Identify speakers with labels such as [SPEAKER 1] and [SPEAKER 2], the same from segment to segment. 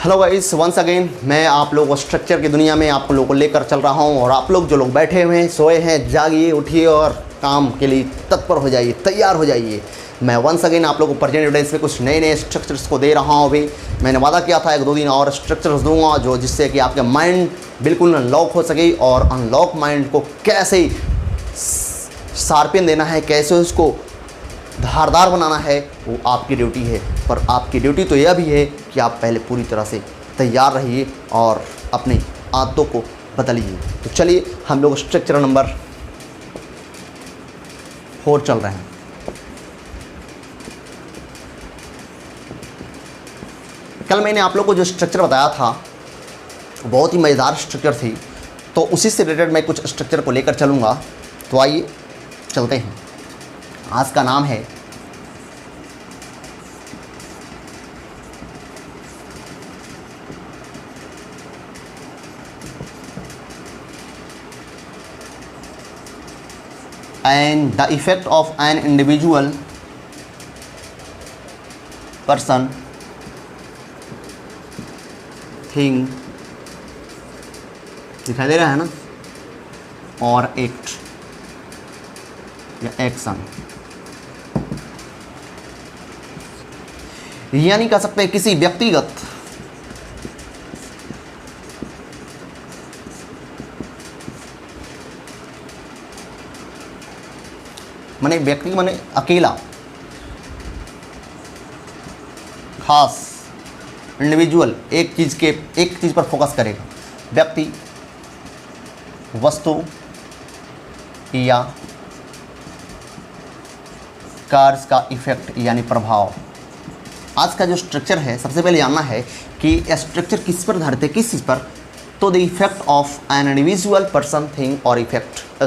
[SPEAKER 1] Hello guys, once again मैं आप लोगों को स्ट्रक्चर की दुनिया में आप लोगों को लेकर चल रहा हूं। और आप लोग जो लोग बैठे हुए हैं, सोए हैं, जागिए, उठिए और काम के लिए तत्पर हो जाइए, तैयार हो जाइए। मैं वंस अगेन आप लोगों को प्रेजेंट एविडेंस में कुछ नए नए स्ट्रक्चर्स को दे रहा हूं। अभी मैंने वादा किया था 1-2 दिन और स्ट्रक्चर्स दूंगा जो जिससे कि आपके माइंड बिल्कुल अनलॉक हो सके। और अनलॉक माइंड को कैसे शार्पन देना है, कैसे उसको धारदार बनाना है, वो आपकी ड्यूटी है। पर आपकी ड्यूटी तो यह भी है कि आप पहले पूरी तरह से तैयार रहिए और अपनी आदतों को बदलिए। तो चलिए हम लोग स्ट्रक्चर नंबर 4 चल रहे हैं। कल मैंने आप लोग को जो स्ट्रक्चर बताया था बहुत ही मज़ेदार स्ट्रक्चर थी, तो उसी से रिलेटेड मैं कुछ स्ट्रक्चर को लेकर चलूँगा। तो आइए चलते हैं। आज का नाम है and the effect of an individual person, thing, दिखाई दे रहा है ना, और एक्ट या एक्शन, यानी कह सकते हैं किसी व्यक्तिगत माने व्यक्ति माने अकेला, खास, इंडिविजुअल, एक चीज़ पर फोकस करेगा। व्यक्ति, वस्तु या कार्य का इफेक्ट यानी प्रभाव। आज का जो स्ट्रक्चर है, सबसे पहले जानना है कि स्ट्रक्चर किस पर आधारित है, किस चीज़ पर। तो the effect of an individual person, thing और इफेक्ट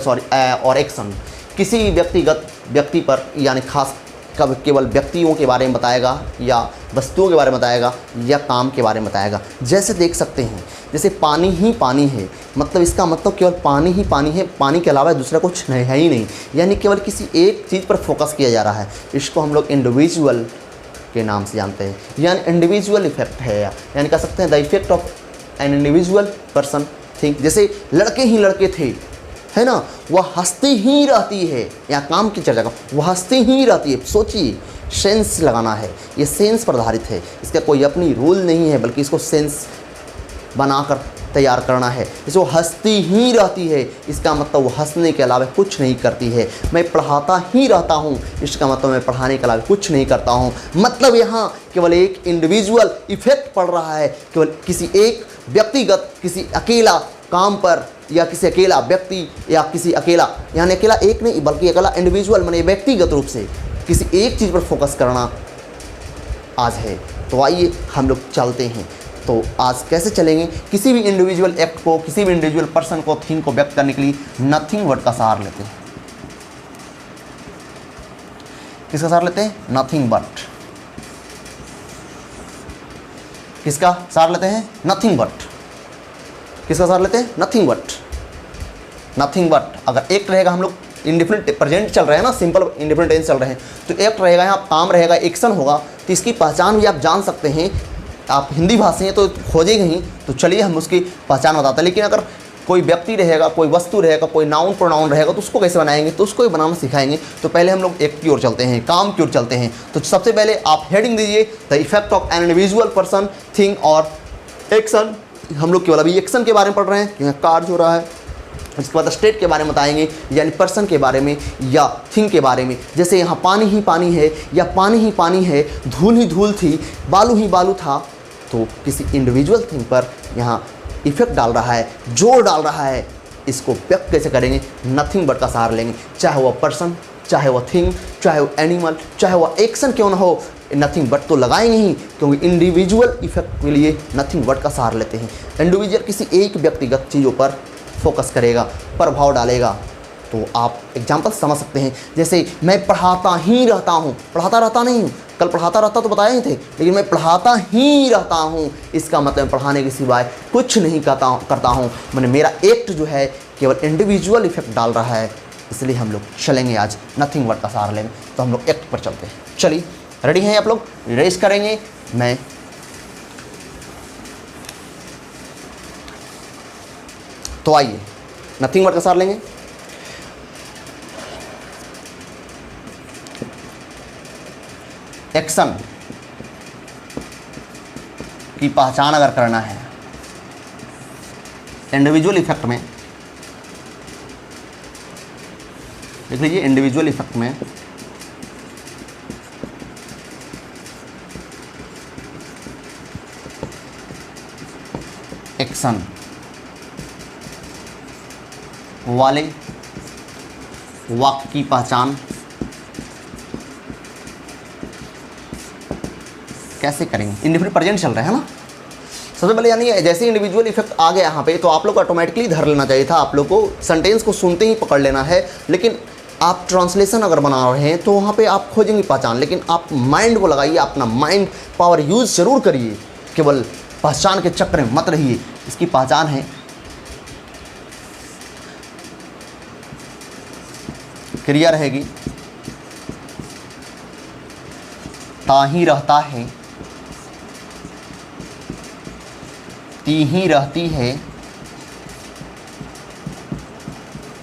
[SPEAKER 1] और एक्शन, किसी व्यक्तिगत व्यक्ति पर यानी खास केवल व्यक्तियों के बारे में बताएगा या वस्तुओं के बारे में बताएगा या काम के बारे में बताएगा। जैसे देख सकते हैं, जैसे पानी ही पानी है, मतलब इसका मतलब केवल पानी ही पानी है, पानी के अलावा दूसरा कुछ नहीं है ही नहीं, यानी केवल किसी एक चीज़ पर फोकस किया जा रहा है। इसको हम लोग इंडिविजुअल के नाम से जानते हैं, यानी इंडिविजुअल इफेक्ट है, यानी कह सकते हैं the effect of an individual person, thing. जैसे लड़के ही लड़के थे, है ना, वह हंसती ही रहती है, या काम की चर्चा का, वह हंसती ही रहती है। सोचिए, सेंस लगाना है, ये सेंस पर आधारित है, इसका कोई अपनी रूल नहीं है, बल्कि इसको सेंस बनाकर तैयार करना है। इसको हंसती ही रहती है, इसका मतलब वो हंसने के अलावा कुछ नहीं करती है। मैं पढ़ाता ही रहता हूँ, इसका मतलब मैं पढ़ाने के अलावा कुछ नहीं करता हूँ। मतलब यहाँ केवल एक इंडिविजुअल इफेक्ट पड़ रहा है, केवल किसी एक व्यक्तिगत, किसी अकेला काम पर, या किसी अकेला व्यक्ति, या किसी अकेला, यानी अकेला एक नहीं बल्कि अकेला इंडिविजुअल माने व्यक्तिगत रूप से किसी एक चीज़ पर फोकस करना आज है। तो आइए हम लोग चलते हैं। तो आज कैसे चलेंगे, किसी भी इंडिविजुअल एक्ट को, किसी भी इंडिविजुअल पर्सन को, थिंग को व्यक्त करने के लिए नथिंग वर्ड का सहारा लेते हैं। किसका सहारा लेते हैं? Nothing but. किसका सहारा लेते हैं? Nothing but. किसका सहारा लेते हैं? Nothing but. नथिंग बट अगर एक रहेगा, हम लोग इंडिफिनिट प्रेजेंट चल रहे हैं ना, सिंपल इंडिफिनिट टेंस चल रहे हैं, तो एक रहेगा यहाँ काम रहेगा, एक्शन होगा, तो इसकी पहचान भी आप जान सकते हैं। आप हिंदी भाषी हैं तो खोजेंगे ही, तो चलिए हम उसकी पहचान बताते हैं। लेकिन अगर कोई व्यक्ति रहेगा, कोई वस्तु रहेगा, कोई नाउन प्रोनाउन रहेगा, तो उसको कैसे बनाएंगे, तो उसको ही बनाना सिखाएंगे। तो पहले हम लोग एक की ओर चलते हैं, काम की ओर चलते हैं। तो सबसे पहले आप हेडिंग दीजिए the effect of an individual person, thing और एक्शन। हम लोग केवल अभी एक्शन के बारे में पढ़ रहे हैं, यहाँ कार्य हो रहा है। इसके बाद स्टेट के बारे में बताएंगे, यानी पर्सन के बारे में या थिंग के बारे में। जैसे यहाँ पानी ही पानी है, या पानी ही पानी है, धूल ही धूल थी, बालू ही बालू था, तो किसी इंडिविजुअल थिंग पर यहाँ इफेक्ट डाल रहा है, जोर डाल रहा है। इसको व्यक्त कैसे करेंगे? नथिंग बट का सहारा लेंगे, चाहे वह पर्सन, चाहे वह थिंग, चाहे वह एनिमल, चाहे वह एक्शन क्यों ना हो, नथिंग बट तो लगाएंगे ही, क्योंकि इंडिविजुअल इफेक्ट के लिए नथिंग बट का सहारा लेते हैं। इंडिविजुअल किसी एक व्यक्तिगत चीज़ों पर फोकस करेगा, प्रभाव डालेगा। तो आप एग्जाम्पल समझ सकते हैं, जैसे मैं पढ़ाता ही रहता हूँ, पढ़ाता रहता नहीं हूँ, कल पढ़ाता रहता तो बताए ही थे, लेकिन मैं पढ़ाता ही रहता हूँ, इसका मतलब मैं पढ़ाने के सिवाय कुछ नहीं करता हूँ। मैंने मेरा एक्ट जो है केवल इंडिविजुअल इफेक्ट डाल रहा है, इसलिए हम लोग चलेंगे आज नथिंग वर्ड का सहारा लेंगे। तो हम लोग एक्ट पर चलते हैं। चलिए रेडी हैं आप लोग? रेस करेंगे। मैं तो आइए नथिंग बट का सार लेंगे। एक्शन की पहचान अगर करना है इंडिविजुअल इफेक्ट में, देख लीजिए इंडिविजुअल इफेक्ट में एक्शन वाले वाक्य की पहचान कैसे करेंगे। इंडिफिनिट प्रेजेंट चल रहा है ना सबसे पहले, यानी जैसे इंडिविजुअल इफेक्ट आ गया यहाँ पे तो आप लोग को ऑटोमेटिकली धर लेना चाहिए था, आप लोग को सेंटेंस को सुनते ही पकड़ लेना है। लेकिन आप ट्रांसलेशन अगर बना रहे हैं तो वहाँ पे आप खोजेंगे पहचान, लेकिन आप माइंड को लगाइए, अपना माइंड पावर यूज़ जरूर करिए, केवल पहचान के चक्कर में मत रहिए। इसकी पहचान है क्रिया रहेगी ताही रहता है, ती ही रहती है,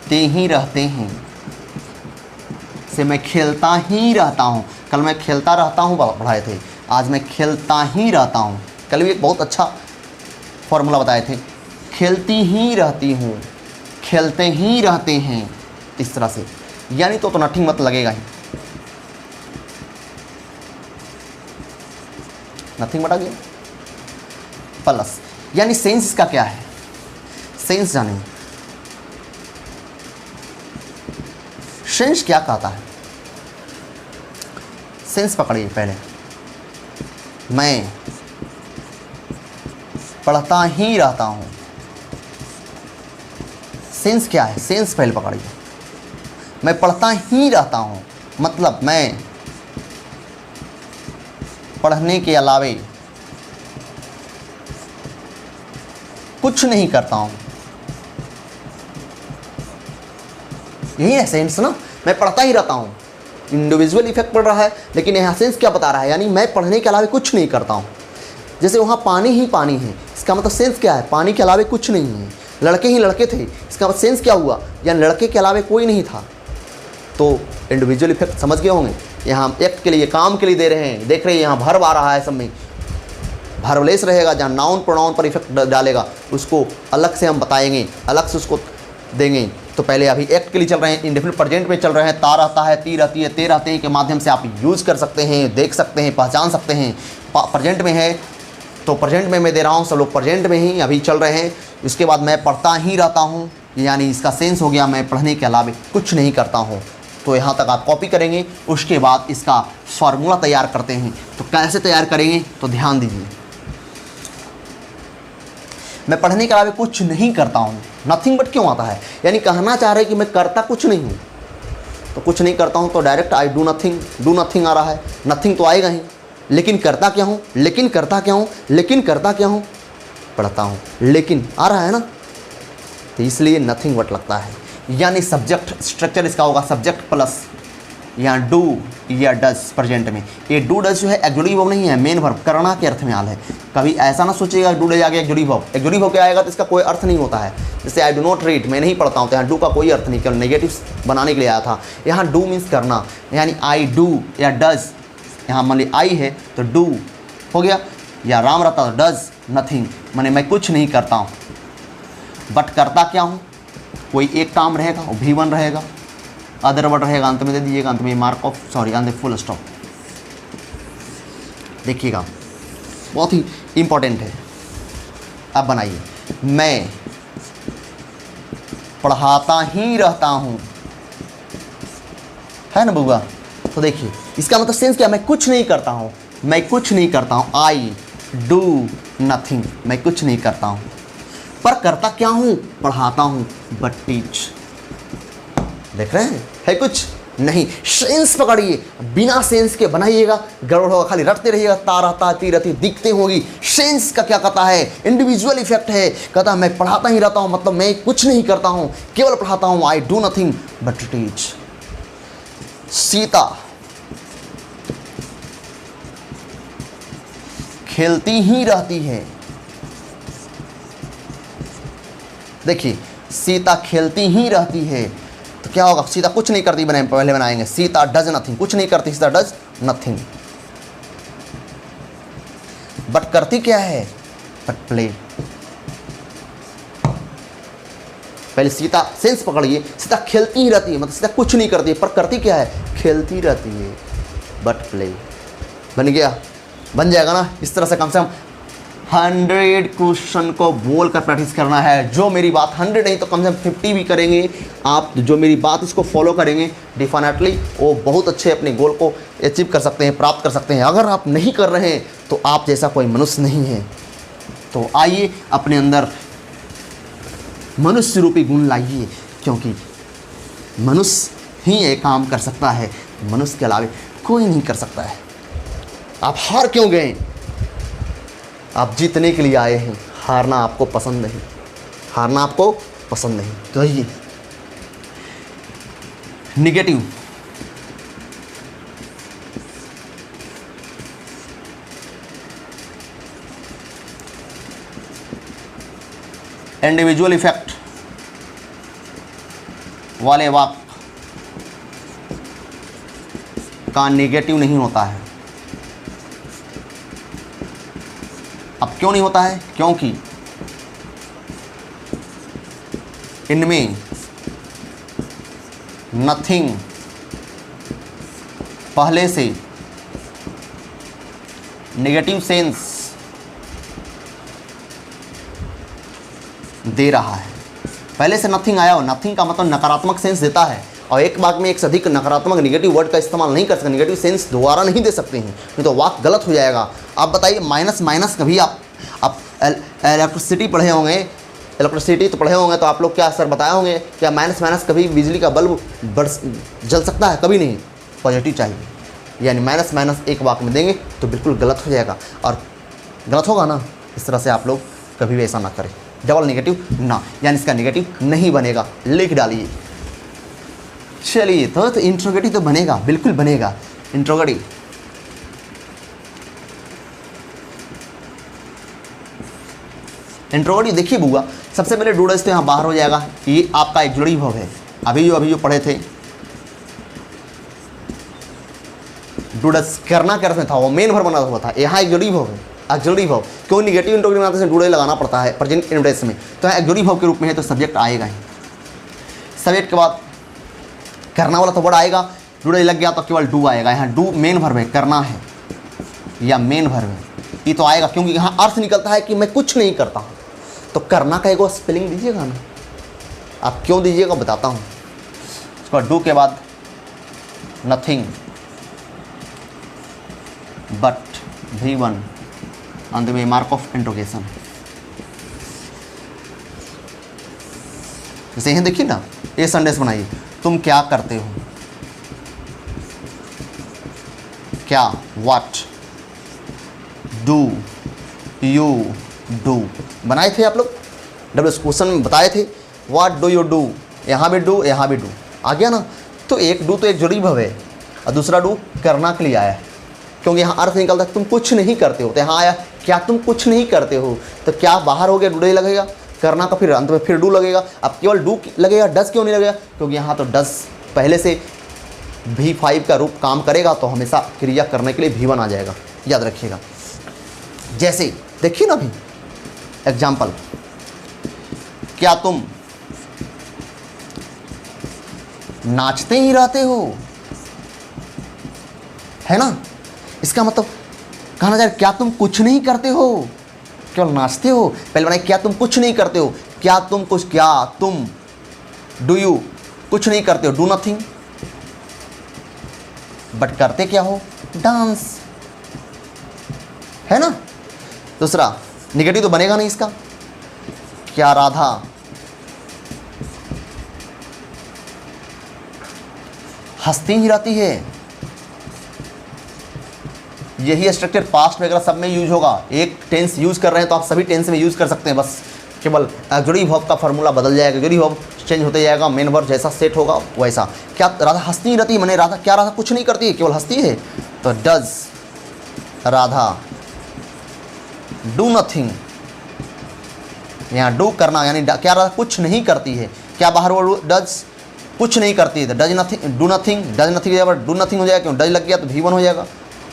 [SPEAKER 1] ते ही रहते हैं, से मैं खेलता ही रहता हूँ। कल मैं खेलता रहता हूँ पढ़ाए थे, आज मैं खेलता ही रहता हूँ। कल भी एक बहुत अच्छा फॉर्मूला बताए थे, खेलती ही रहती हूँ, खेलते ही रहते हैं, इस तरह से। यानी तो नथिंग मत लगेगा ही, नथिंग बटा गया प्लस, यानी सेंस इसका क्या है, सेंस जाने। सेंस क्या कहता है, सेंस पकड़िए पहले, मैं पढ़ता ही रहता हूँ। सेंस क्या है, सेंस पहले पकड़िए। मैं पढ़ता ही रहता हूँ मतलब मैं पढ़ने के अलावे कुछ नहीं करता हूँ। यही है सेंस ना, मैं पढ़ता ही रहता हूँ। इंडिविजुअल इफेक्ट पड़ रहा है, लेकिन यहाँ सेंस क्या बता रहा है, यानी मैं पढ़ने के अलावे कुछ नहीं करता हूँ। जैसे वहाँ पानी ही पानी है, इसका मतलब सेंस क्या है, पानी के अलावे कुछ नहीं है। लड़के ही लड़के थे, इसका मतलब सेंस क्या हुआ, यानी लड़के के अलावे कोई नहीं था। तो इंडिविजुअल इफेक्ट समझ गए होंगे। यहाँ हम एक्ट के लिए, काम के लिए दे रहे हैं, देख रहे हैं यहाँ भर्ब आ रहा है, सब में भर्वलेस रहेगा। जहाँ नाउन प्रोनाउन पर इफेक्ट डालेगा उसको अलग से हम बताएंगे, अलग से उसको देंगे। तो पहले अभी एक्ट के लिए चल रहे हैं, इंडेफिनिट प्रेजेंट में चल रहे हैं। ता रहता है, ती रहती है, ते रहते हैं के माध्यम से आप यूज़ कर सकते हैं, देख सकते हैं, पहचान सकते हैं। प्रेजेंट में है तो प्रेजेंट में मैं दे रहा हूँ, सब लोग प्रेजेंट में ही अभी चल रहे हैं। इसके बाद मैं पढ़ता ही रहता हूँ, यानी इसका सेंस हो गया मैं पढ़ने के अलावा कुछ नहीं करता हूँ। तो यहाँ तक आप कॉपी करेंगे, उसके बाद इसका फार्मूला तैयार करते हैं। तो कैसे तैयार करेंगे तो ध्यान दीजिए। मैं पढ़ने के अलावा कुछ नहीं करता हूँ, नथिंग बट क्यों आता है, यानी कहना चाह रहे हैं कि मैं करता कुछ नहीं हूँ। तो कुछ नहीं करता हूँ तो direct I do nothing, do nothing आ रहा है, नथिंग तो आएगा ही। लेकिन करता क्या हूँ, लेकिन करता क्या हूँ, लेकिन करता क्या हूँ, पढ़ता हूँ, लेकिन आ रहा है ना, तो इसलिए नथिंग बट लगता है। यानी सब्जेक्ट स्ट्रक्चर इसका होगा सब्जेक्ट प्लस यहाँ डू या डज प्रेजेंट में। ये डू डज जो है एक्जुएटिव वर्ब नहीं है, मेन वर्ब करना के अर्थ में आल है। कभी ऐसा ना सोचिएगा डू डज आ गया एक्जुएटिव वर्ब, एक्जुएटिव वर्ब क्या आएगा तो इसका कोई अर्थ नहीं होता है। जैसे आई डू नॉट रीड, मैं नहीं पढ़ता हूँ, तो यहाँ डू का कोई अर्थ नहीं, केवल नेगेटिव बनाने के लिए आया था। यहाँ डू मीन्स करना, यानी आई डू या डज, यहाँ मान ली आई है तो डू हो गया, या राम रहता तो डज नथिंग, माने मैं कुछ नहीं करता हूँ। बट करता क्या हूँ, कोई एक काम रहेगा वो V1 रहेगा, अदर वर्ड रहेगा, अंत में दे दीजिएगा, अंत में मार्क ऑफ सॉरी अंत में फुल स्टॉप। देखिएगा बहुत ही इंपॉर्टेंट है। अब बनाइए, मैं पढ़ाता ही रहता हूँ, है ना बुआ। तो देखिए इसका मतलब सेंस क्या, मैं कुछ नहीं करता हूँ, मैं कुछ नहीं करता हूँ, आई डू नथिंग, मैं कुछ नहीं करता हूँ। पर करता क्या हूँ, पढ़ाता हूँ, बट टीच। देख रहे हैं, है कुछ नहीं। सेंस पकड़िए, बिना सेंस के बनाइएगा गड़बड़ होगा, खाली रटते रहिएगा, ता रहता ती रहती दिखते होगी। सेंस का क्या कहता है, इंडिविजुअल इफेक्ट है, कहता है मैं पढ़ाता ही रहता हूँ मतलब मैं कुछ नहीं करता हूँ, केवल पढ़ाता हूँ, आई do nothing but teach. Sita खेलती ही रहती है। देखिए सीता खेलती ही रहती है, तो क्या होगा? सीता कुछ नहीं करती, पहले बनाएंगे सीता डज नथिंग, कुछ नहीं करती, सीता डज नथिंग। बट करती क्या है? But play. पहले सीता सेंस पकड़िए, सीता खेलती ही रहती है, मतलब सीता कुछ नहीं करती है, पर करती क्या है? खेलती रहती है, बट प्ले। बन गया? बन जाएगा ना? इस तरह से कम 100 क्वेश्चन को बोल कर प्रैक्टिस करना है। जो मेरी बात 100 नहीं तो कम से कम 50 भी करेंगे आप, जो मेरी बात इसको फॉलो करेंगे, डेफिनेटली वो बहुत अच्छे अपने गोल को अचीव कर सकते हैं, प्राप्त कर सकते हैं। अगर आप नहीं कर रहे हैं तो आप जैसा कोई मनुष्य नहीं है। तो आइए अपने अंदर मनुष्य रूपी गुण लाइए, क्योंकि मनुष्य ही ये काम कर सकता है, मनुष्य के अलावा कोई नहीं कर सकता है। आप हार क्यों गए? आप जीतने के लिए आए हैं, हारना आपको पसंद नहीं, हारना आपको पसंद नहीं। तो ये निगेटिव इंडिविजुअल इफेक्ट वाले वाक्य का निगेटिव नहीं होता है। अब क्यों नहीं होता है? क्योंकि इनमें नथिंग पहले से नेगेटिव सेंस दे रहा है। पहले से नथिंग आया हो, नथिंग का मतलब नकारात्मक सेंस देता है, और एक वाक्य में एक से अधिक नकारात्मक नेगेटिव वर्ड का इस्तेमाल नहीं कर सकते, नेगेटिव सेंस दोबारा नहीं दे सकते हैं, नहीं तो वाक्य गलत हो जाएगा। आप बताइए, माइनस माइनस कभी आप इलेक्ट्रिसिटी पढ़े होंगे, इलेक्ट्रिसिटी तो पढ़े होंगे, तो आप लोग क्या सर बताए होंगे, क्या माइनस माइनस कभी बिजली का बल्ब जल सकता है? कभी नहीं। पॉजिटिव चाहिए, यानी माइनस माइनस एक वाक्य में देंगे तो बिल्कुल गलत हो जाएगा, और गलत होगा ना। इस तरह से आप लोग कभी भी ऐसा ना करें। डबल नेगेटिव ना, यानी इसका नेगेटिव नहीं बनेगा, लिख डालिए। चलिए, तो इंट्रोगेटिव तो बनेगा, बिल्कुल बनेगा इंट्रोगेटिव। इंट्रोगेटिव देखिए बुआ, सबसे पहले डूडस तो यहाँ बाहर हो जाएगा, ये आपका एक्सुलेटिव वर्ब है। अभी जो पढ़े थे डूडस करना क्या था, वो मेन वर्ब बना हुआ था, यहाँ एक्सुलेटिव वर्ब है। एक्सुलेटिव वर्ब क्यों निगेटिव इंट्रोगेटिव बनाते हैं? डूडस लगाना पड़ता है प्रेजेंट इंडेक्स में, तो यहाँ एक्सुलेटिव वर्ब के रूप में है, तो सब्जेक्ट आएगा ही। सब्जेक्ट के बाद करना वाला तो वर्ड आएगा, डूडस लग गया तो केवल डू आएगा। यहाँ डू मेन वर्ब है, करना है या मेन वर्ब है, ये तो आएगा, क्योंकि यहाँ अर्थ निकलता है कि मैं कुछ नहीं करता हूँ। तो करना का एक स्पेलिंग दीजिएगा ना, आप क्यों दीजिएगा बताता हूँ। उसके बाद डू के बाद nothing but V1 on the way mark of interrogation. जैसे यहाँ देखिए ना, ये सेंटेंस बनाइए, तुम क्या करते हो? क्या? व्हाट डू यू डू बनाए थे आप लोग, डब्ल्यू क्वेश्चन में बताए थे। व्हाट डू यू डू, यहाँ भी डू, यहाँ भी डू आ गया ना। तो एक डू तो एक जुड़ी भव है, और दूसरा डू करना के लिए आया है, क्योंकि यहाँ अर्थ निकलता है तुम कुछ नहीं करते हो। तो यहाँ आया क्या तुम कुछ नहीं करते हो, तो क्या बाहर हो गया, डू ही लगेगा, करना का फिर अंत में फिर डू लगेगा। अब केवल डू लगेगा, डस क्यों नहीं लगेगा? क्योंकि यहाँ तो डस पहले से V5 का रूप काम करेगा, तो हमेशा क्रिया करने के लिए V1 आ जाएगा, याद रखिएगा। जैसे देखिए ना, अभी एग्जाम्पल, क्या तुम नाचते ही रहते हो, है ना। इसका मतलब कहना चाह रहे क्या तुम कुछ नहीं करते हो, केवल नाचते हो। पहले बनाए क्या तुम कुछ नहीं करते हो, क्या तुम कुछ, क्या तुम डू यू कुछ नहीं करते हो, डू नथिंग, बट करते क्या हो, डांस, है ना। दूसरा निगेटिव तो बनेगा नहीं इसका, क्या राधा हंसती ही रहती है। यही स्ट्रक्चर पास्ट वगैरह सब में यूज होगा। एक टेंस यूज कर रहे हैं तो आप सभी टेंस में यूज कर सकते हैं, बस केवल ऑक्सिलरी वर्ब का फार्मूला बदल जाएगा, ऑक्सिलरी वर्ब चेंज होते जाएगा, मेन वर्ब जैसा सेट होगा वैसा। क्या राधा हंसती ही रहती है, मैंने राधा, क्या राधा कुछ नहीं करती है, केवल हंसती है, तो डज राधा डू नथिंग, यहाँ डू करना यानी क्या रहा, कुछ नहीं करती है। क्या बाहर वो डज, कुछ नहीं करती है तो does nothing, do nothing, does nothing हो जाएगा, डू नथिंग हो जाएगा, क्यों डज लग गया तो V1 हो जाएगा।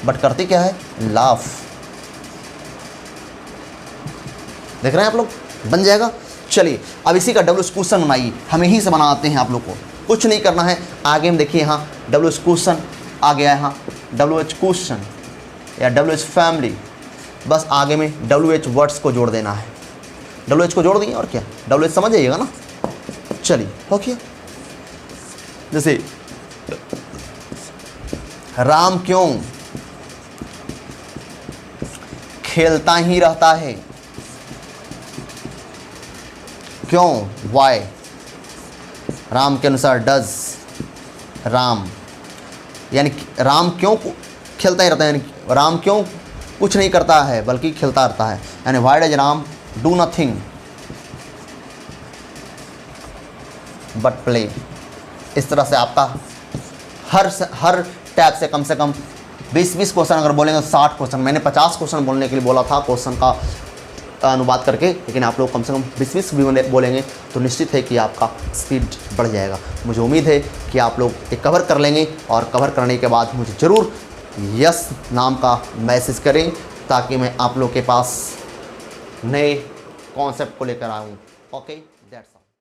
[SPEAKER 1] बट करती क्या है, लाफ। देख रहे हैं आप लोग, बन जाएगा। चलिए अब इसी का डब्ल्यू क्वेश्चन बनाइए, हम यहीं से बनाते हैं आप लोग को, कुछ नहीं करना है। आगे हम देखिए यहाँ डब्ल्यू क्वेश्चन आ गया है, यहाँ WH क्वेश्चन या WH फैमिली, बस आगे में WH वर्ड्स को जोड़ देना है। WH को जोड़ दिए और क्या, WH समझ जाइएगा ना। चलिए ओके, जैसे राम क्यों खेलता ही रहता है, क्यों, वाई। राम के अनुसार डज, राम यानी राम क्यों खेलता ही रहता है, यानी राम क्यों कुछ नहीं करता है बल्कि खेलता रहता है, यानी why does Ram do nothing but play. इस तरह से आपका हर टैब से कम 20 क्वेश्चन अगर बोलेंगे तो 60 क्वेश्चन, मैंने 50 क्वेश्चन बोलने के लिए बोला था क्वेश्चन का अनुवाद करके, लेकिन आप लोग कम से कम 20 भी बोलेंगे तो निश्चित है कि आपका स्पीड बढ़ जाएगा। मुझे उम्मीद है कि आप लोग एक कवर कर लेंगे और कवर करने के बाद मुझे ज़रूर यस नाम का मैसेज करें ताकि मैं आप लोग के पास नए कॉन्सेप्ट को लेकर आऊँ। ओके।